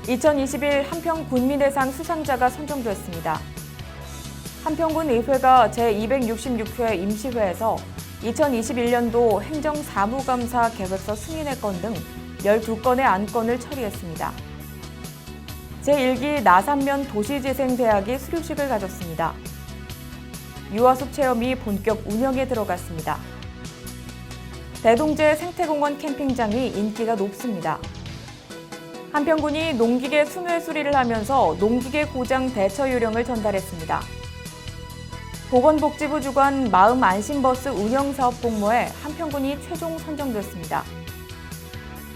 2021 한평군민대상 수상자가 선정됐습니다. 한평군 의회가 제266회 임시회에서 2021년도 행정사무감사 계획서 승인의 건 등 12건의 안건을 처리했습니다. 제1기 나산면 도시재생대학이 수료식을 가졌습니다. 유아숲 체험이 본격 운영에 들어갔습니다. 대동제 생태공원 캠핑장이 인기가 높습니다. 한평군이 농기계 순회 수리를 하면서 농기계 고장 대처 요령을 전달했습니다. 보건복지부 주관 마음안심버스 운영사업 공모에 한평군이 최종 선정됐습니다.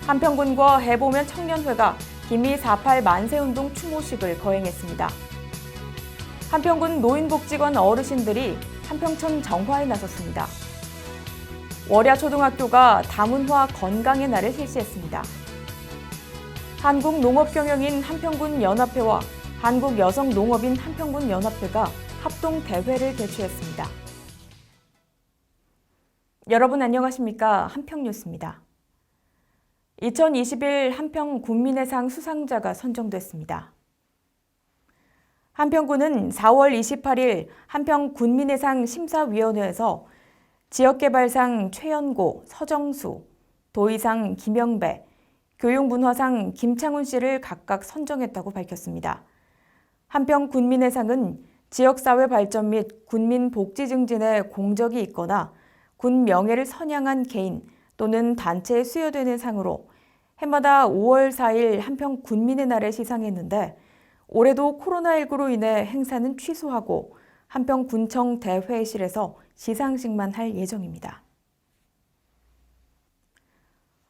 한평군과 해보면 청년회가 기미 4.8 만세운동 추모식을 거행했습니다. 한평군 노인복지관 어르신들이 한평천 정화에 나섰습니다. 월야초등학교가 다문화 건강의 날을 실시했습니다. 한국농업경영인 한평군 연합회와 한국여성농업인 한평군 연합회가 합동 대회를 개최했습니다. 여러분 안녕하십니까? 한평뉴스입니다. 2021 한평군민의상 수상자가 선정됐습니다. 한평군은 4월 28일 한평군민의상 심사위원회에서 지역개발상 최연고, 서정수, 도의상 김영배, 교육문화상 김창훈 씨를 각각 선정했다고 밝혔습니다. 한평군민의상은 지역사회 발전 및 군민 복지 증진에 공적이 있거나 군 명예를 선양한 개인 또는 단체에 수여되는 상으로 해마다 5월 4일 한평군민의 날에 시상했는데 올해도 코로나19로 인해 행사는 취소하고 한평군청 대회의실에서 시상식만 할 예정입니다.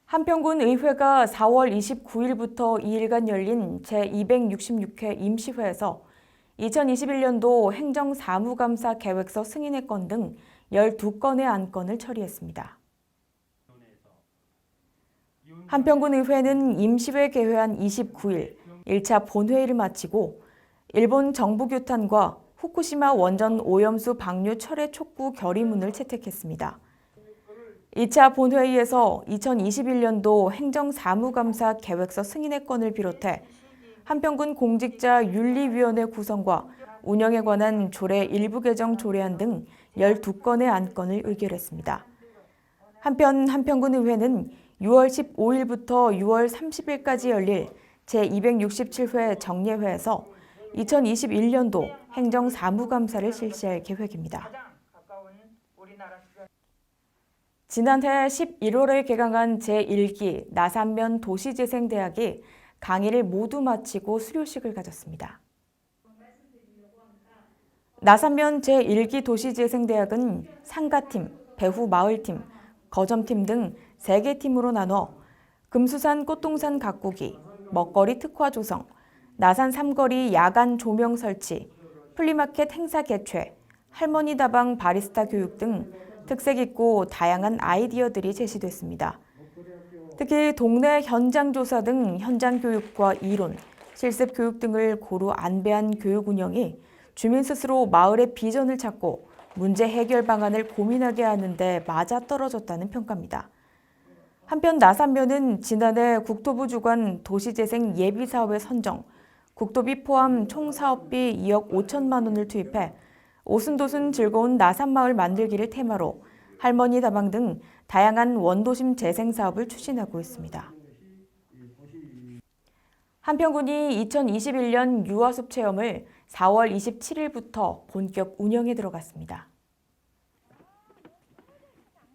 한평군 의회가 4월 29일부터 2일간 열린 제266회 임시회에서 2021년도 행정사무감사 계획서 승인의 건 등 12건의 안건을 처리했습니다. 한평군 의회는 임시회 개회한 29일 1차 본회의를 마치고 일본 정부규탄과 후쿠시마 원전 오염수 방류 철회 촉구 결의문을 채택했습니다. 2차 본회의에서 2021년도 행정사무감사 계획서 승인의 건을 비롯해 한평군 공직자 윤리위원회 구성과 운영에 관한 조례 일부 개정 조례안 등 12건의 안건을 의결했습니다. 한편 한평군 의회는 6월 15일부터 6월 30일까지 열릴 제267회 정례회에서 2021년도 행정사무감사를 실시할 계획입니다. 지난해 11월에 개강한 제1기 나산면 도시재생대학이 강의를 모두 마치고 수료식을 가졌습니다. 나산면 제1기 도시재생대학은 상가팀, 배후마을팀, 거점팀 등 3개 팀으로 나눠 금수산 꽃동산 가꾸기, 먹거리 특화 조성, 나산 삼거리 야간 조명 설치, 플리마켓 행사 개최, 할머니 다방 바리스타 교육 등 특색 있고 다양한 아이디어들이 제시됐습니다. 특히 동네 현장 조사 등 현장 교육과 이론, 실습 교육 등을 고루 안배한 교육 운영이 주민 스스로 마을의 비전을 찾고 문제 해결 방안을 고민하게 하는데 맞아떨어졌다는 평가입니다. 한편 나산면은 지난해 국토부 주관 도시재생 예비사업에 선정, 국토비 포함 총 사업비 2억 5천만 원을 투입해 오순도순 즐거운 나산마을 만들기를 테마로 할머니 다방 등 다양한 원도심 재생 사업을 추진하고 있습니다. 한평군이 2021년 유아숲 체험을 4월 27일부터 본격 운영에 들어갔습니다.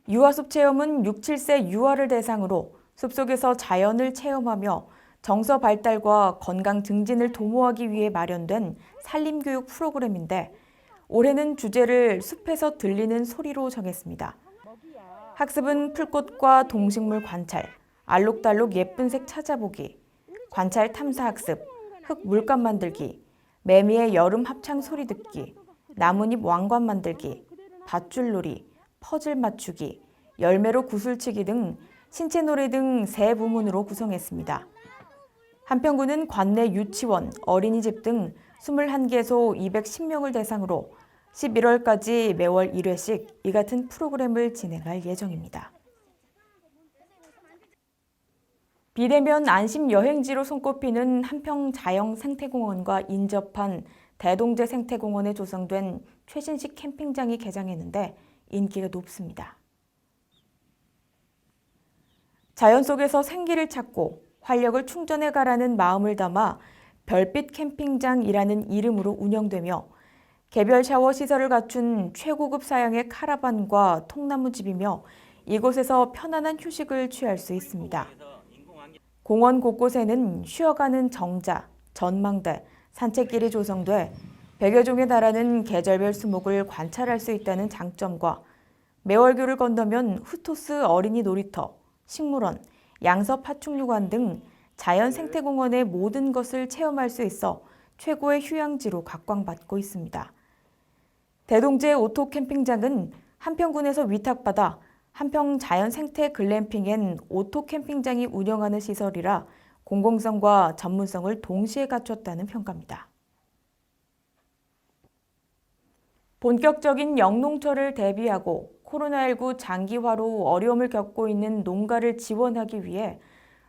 유아숲 체험은 6, 7세 유아를 대상으로 숲속에서 자연을 체험하며 정서 발달과 건강 증진을 도모하기 위해 마련된 산림교육 프로그램인데 올해는 주제를 숲에서 들리는 소리로 정했습니다. 학습은 풀꽃과 동식물 관찰, 알록달록 예쁜 색 찾아보기, 관찰 탐사 학습, 흙 물감 만들기, 매미의 여름 합창 소리 듣기, 나뭇잎 왕관 만들기, 밧줄놀이, 퍼즐 맞추기, 열매로 구슬치기 등 신체 놀이 등 세 부문으로 구성했습니다. 한평군은 관내 유치원, 어린이집 등 21개소 210명을 대상으로 11월까지 매월 1회씩 이 같은 프로그램을 진행할 예정입니다. 비대면 안심 여행지로 손꼽히는 한평 자영 생태공원과 인접한 대동제 생태공원에 조성된 최신식 캠핑장이 개장했는데 인기가 높습니다. 자연 속에서 생기를 찾고 활력을 충전해가라는 마음을 담아 별빛 캠핑장이라는 이름으로 운영되며 개별 샤워 시설을 갖춘 최고급 사양의 카라반과 통나무집이며 이곳에서 편안한 휴식을 취할 수 있습니다. 공원 곳곳에는 쉬어가는 정자, 전망대, 산책길이 조성돼 100여 종에 달하는 계절별 수목을 관찰할 수 있다는 장점과 매월교를 건너면 후토스 어린이 놀이터, 식물원, 양서 파충류관 등 자연 생태공원의 모든 것을 체험할 수 있어 최고의 휴양지로 각광받고 있습니다. 대동제 오토 캠핑장은 한평군에서 위탁받아 한평 자연 생태 글램핑 앤 오토 캠핑장이 운영하는 시설이라 공공성과 전문성을 동시에 갖췄다는 평가입니다. 본격적인 영농철을 대비하고 코로나19 장기화로 어려움을 겪고 있는 농가를 지원하기 위해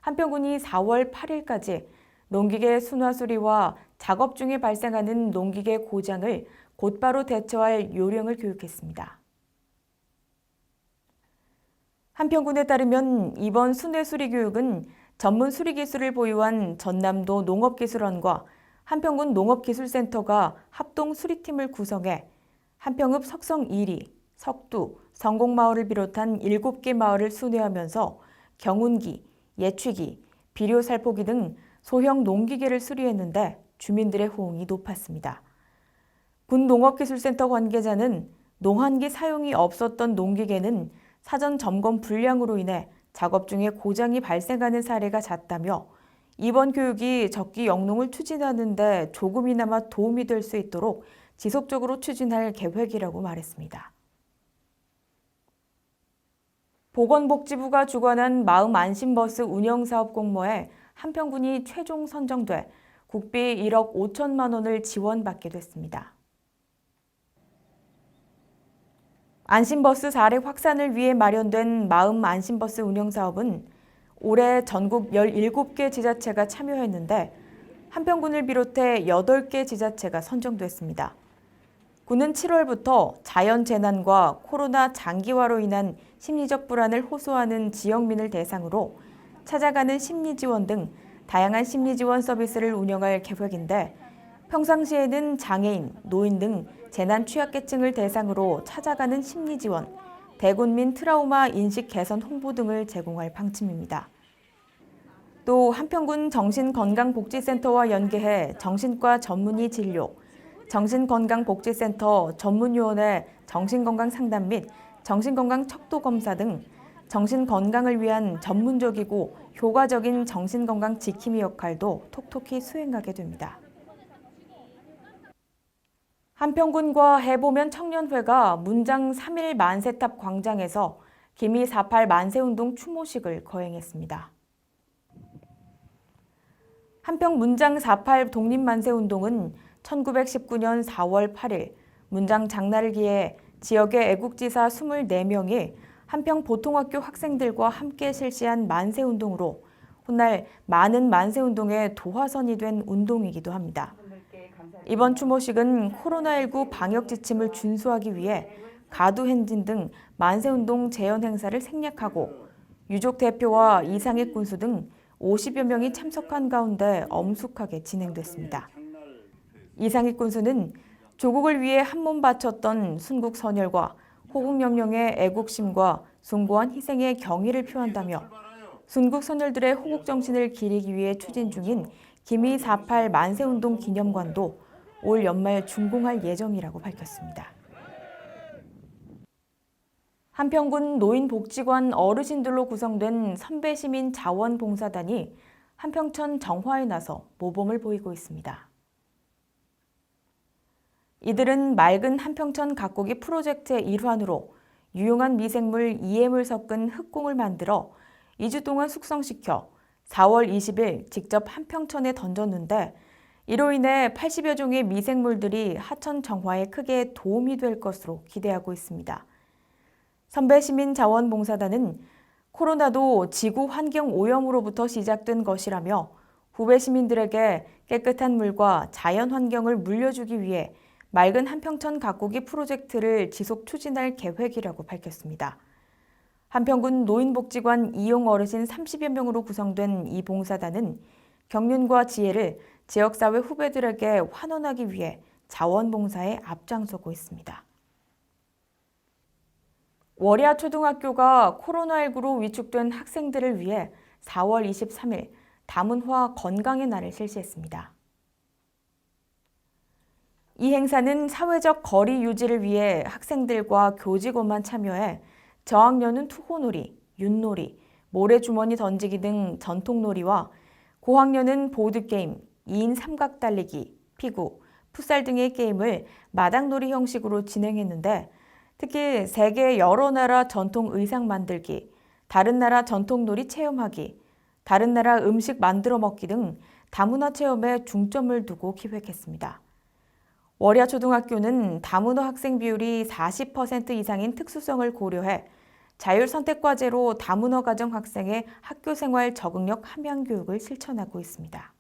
한평군이 4월 8일까지 농기계 순화 수리와 작업 중에 발생하는 농기계 고장을 곧바로 대처할 요령을 교육했습니다. 한평군에 따르면 이번 순회 수리 교육은 전문 수리 기술을 보유한 전남도 농업기술원과 한평군 농업기술센터가 합동 수리팀을 구성해 한평읍 석성 1리, 석두, 성곡마을을 비롯한 7개 마을을 순회하면서 경운기, 예취기, 비료살포기 등 소형 농기계를 수리했는데 주민들의 호응이 높았습니다. 군 농업기술센터 관계자는 농한기 사용이 없었던 농기계는 사전 점검 불량으로 인해 작업 중에 고장이 발생하는 사례가 잦다며 이번 교육이 적기 영농을 추진하는 데 조금이나마 도움이 될 수 있도록 지속적으로 추진할 계획이라고 말했습니다. 보건복지부가 주관한 마음 안심버스 운영사업 공모에 한평군이 최종 선정돼 국비 1억 5천만 원을 지원받게 됐습니다. 안심버스 사례 확산을 위해 마련된 마음 안심버스 운영사업은 올해 전국 17개 지자체가 참여했는데 한평군을 비롯해 8개 지자체가 선정됐습니다. 군은 7월부터 자연재난과 코로나 장기화로 인한 심리적 불안을 호소하는 지역민을 대상으로 찾아가는 심리지원 등 다양한 심리지원 서비스를 운영할 계획인데 평상시에는 장애인, 노인 등 재난 취약계층을 대상으로 찾아가는 심리지원, 대군민 트라우마 인식 개선 홍보 등을 제공할 방침입니다. 또 한평군 정신건강복지센터와 연계해 정신과 전문의 진료, 정신건강복지센터 전문요원의 정신건강 상담 및 정신건강 척도검사 등 정신건강을 위한 전문적이고 효과적인 정신건강 지킴이 역할도 톡톡히 수행하게 됩니다. 한평군과 해보면 청년회가 문장 3일 만세탑 광장에서 기미 4.8 만세운동 추모식을 거행했습니다. 한평 문장 4.8 독립만세운동은 1919년 4월 8일 문장 장날을 기해 지역의 애국지사 24명이 한평 보통학교 학생들과 함께 실시한 만세운동으로 훗날 많은 만세운동의 도화선이 된 운동이기도 합니다. 이번 추모식은 코로나19 방역 지침을 준수하기 위해 가두행진 등 만세운동 재현 행사를 생략하고 유족 대표와 이상익 군수 등 50여 명이 참석한 가운데 엄숙하게 진행됐습니다. 이상익 군수는 조국을 위해 한몸 바쳤던 순국 선열과 호국 영령의 애국심과 숭고한 희생의 경의를 표한다며 순국 선열들의 호국 정신을 기리기 위해 추진 중인 기미 4.8 만세운동 기념관도 올 연말 준공할 예정이라고 밝혔습니다. 한평군 노인복지관 어르신들로 구성된 선배시민 자원봉사단이 한평천 정화에 나서 모범을 보이고 있습니다. 이들은 맑은 한평천 가꾸기 프로젝트의 일환으로 유용한 미생물 EM을 섞은 흙공을 만들어 2주 동안 숙성시켜 4월 20일 직접 한평천에 던졌는데 이로 인해 80여 종의 미생물들이 하천 정화에 크게 도움이 될 것으로 기대하고 있습니다. 선배시민 자원봉사단은 코로나도 지구 환경 오염으로부터 시작된 것이라며 후배 시민들에게 깨끗한 물과 자연 환경을 물려주기 위해 맑은 한평천 가꾸기 프로젝트를 지속 추진할 계획이라고 밝혔습니다. 한평군 노인복지관 이용 어르신 30여 명으로 구성된 이 봉사단은 경륜과 지혜를 지역사회 후배들에게 환원하기 위해 자원봉사에 앞장서고 있습니다. 월야 초등학교가 코로나19로 위축된 학생들을 위해 4월 23일 다문화 건강의 날을 실시했습니다. 이 행사는 사회적 거리 유지를 위해 학생들과 교직원만 참여해 저학년은 투호놀이, 윷놀이, 모래주머니 던지기 등 전통놀이와 고학년은 보드게임, 2인 삼각 달리기, 피구, 풋살 등의 게임을 마당놀이 형식으로 진행했는데 특히 세계 여러 나라 전통 의상 만들기, 다른 나라 전통놀이 체험하기, 다른 나라 음식 만들어 먹기 등 다문화 체험에 중점을 두고 기획했습니다. 월야 초등학교는 다문화 학생 비율이 40% 이상인 특수성을 고려해 자율선택과제로 다문화 가정 학생의 학교생활 적응력 함양 교육을 실천하고 있습니다.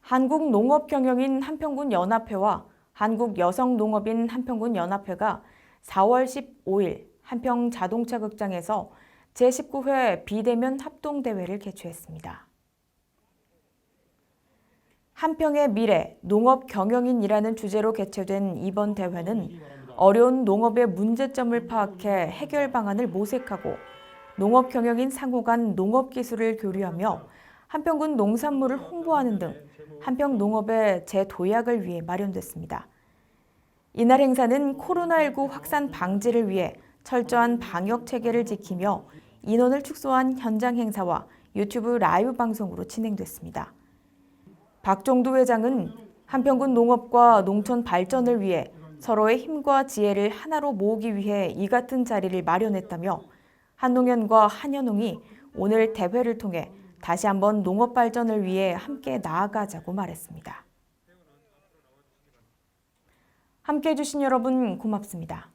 한국농업경영인 한평군 연합회와 한국여성농업인 한평군 연합회가 4월 15일 한평 자동차 극장에서 제19회 비대면 합동대회를 개최했습니다. 한평의 미래, 농업경영인이라는 주제로 개최된 이번 대회는 어려운 농업의 문제점을 파악해 해결 방안을 모색하고 농업경영인 상호 간 농업기술을 교류하며 한평군 농산물을 홍보하는 등 한평 농업의 재도약을 위해 마련됐습니다. 이날 행사는 코로나19 확산 방지를 위해 철저한 방역 체계를 지키며 인원을 축소한 현장 행사와 유튜브 라이브 방송으로 진행됐습니다. 박종두 회장은 한평군 농업과 농촌 발전을 위해 서로의 힘과 지혜를 하나로 모으기 위해 이 같은 자리를 마련했다며 한농연과 한연농이 오늘 대회를 통해 다시 한번 농업 발전을 위해 함께 나아가자고 말했습니다. 함께해 주신 여러분 고맙습니다.